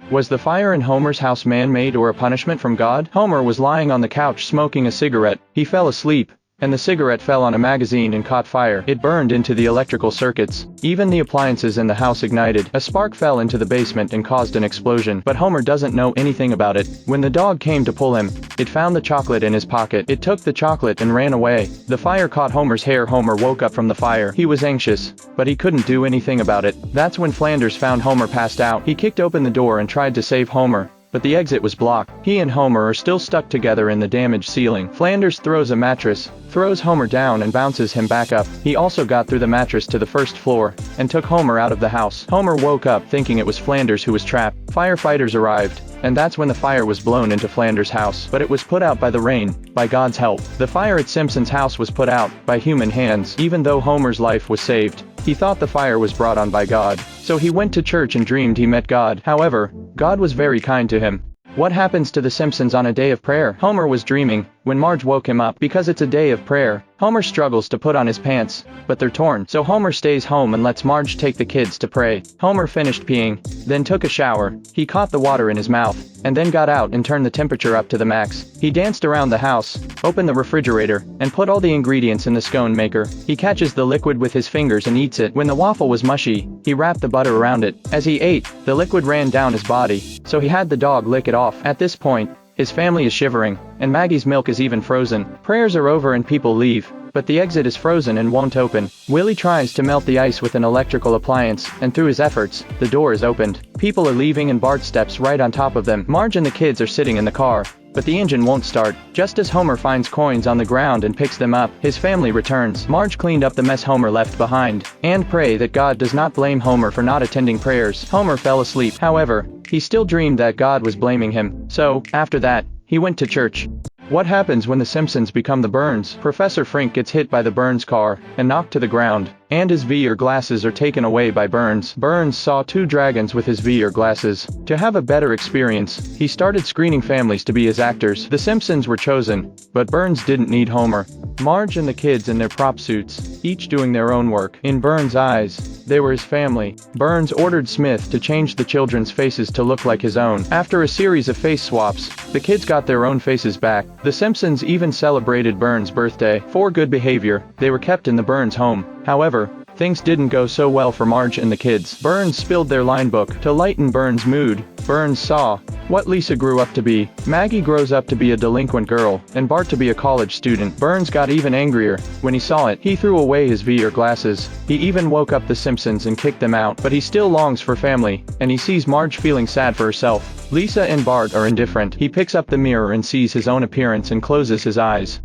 Was the fire in Homer's house man-made or a punishment from God? Homer was lying on the couch smoking a cigarette. He fell asleep, and the cigarette fell on a magazine and caught fire. It burned into the electrical circuits. Even the appliances in the house ignited. A spark fell into the basement and caused an explosion. But Homer doesn't know anything about it. When the dog came to pull him, it found the chocolate in his pocket. It took the chocolate and ran away. The fire caught Homer's hair. Homer woke up from the fire. He was anxious, but he couldn't do anything about it. That's when Flanders found Homer passed out. He kicked open the door and tried to save Homer, but the exit was blocked. He and Homer are still stuck together in the damaged ceiling. Flanders throws a mattress, throws Homer down and bounces him back up. He also got through the mattress to the first floor, and took Homer out of the house. Homer woke up thinking it was Flanders who was trapped. Firefighters arrived, and that's when the fire was blown into Flanders' house. But it was put out by the rain, by God's help. The fire at Simpson's house was put out by human hands. Even though Homer's life was saved, he thought the fire was brought on by God. So he went to church and dreamed he met God. However, God was very kind to him. What happens to the Simpsons on a day of prayer? Homer was dreaming when Marge woke him up. Because it's a day of prayer, Homer struggles to put on his pants, but they're torn. So Homer stays home and lets Marge take the kids to pray. Homer finished peeing, then took a shower. He caught the water in his mouth, and then got out and turned the temperature up to the max. He danced around the house, opened the refrigerator, and put all the ingredients in the scone maker. He catches the liquid with his fingers and eats it. When the waffle was mushy, he wrapped the butter around it. As he ate, the liquid ran down his body, so he had the dog lick it off. At this point, his family is shivering, and Maggie's milk is even frozen. Prayers are over and people leave, but the exit is frozen and won't open. Willie tries to melt the ice with an electrical appliance, and through his efforts, the door is opened. People are leaving and Bart steps right on top of them. Marge and the kids are sitting in the car, but the engine won't start. Just as Homer finds coins on the ground and picks them up, his family returns. Marge cleaned up the mess Homer left behind, and pray that God does not blame Homer for not attending prayers. Homer fell asleep. However, he still dreamed that God was blaming him. So, after that, he went to church. What happens when the Simpsons become the Burns? Professor Frink gets hit by the Burns car and knocked to the ground, and his VR glasses are taken away by Burns. Burns saw 2 dragons with his VR glasses. To have a better experience, he started screening families to be his actors. The Simpsons were chosen, but Burns didn't need Homer, Marge and the kids in their prop suits, each doing their own work. In Burns' eyes, they were his family. Burns ordered Smith to change the children's faces to look like his own. After a series of face swaps, the kids got their own faces back. The Simpsons even celebrated Burns' birthday. For good behavior, they were kept in the Burns home. However, things didn't go so well for Marge and the kids. Burns spilled their line book. To lighten Burns' mood, Burns saw what Lisa grew up to be. Maggie grows up to be a delinquent girl, and Bart to be a college student. Burns got even angrier when he saw it. He threw away his VR glasses. He even woke up the Simpsons and kicked them out. But he still longs for family, and he sees Marge feeling sad for herself. Lisa and Bart are indifferent. He picks up the mirror and sees his own appearance and closes his eyes.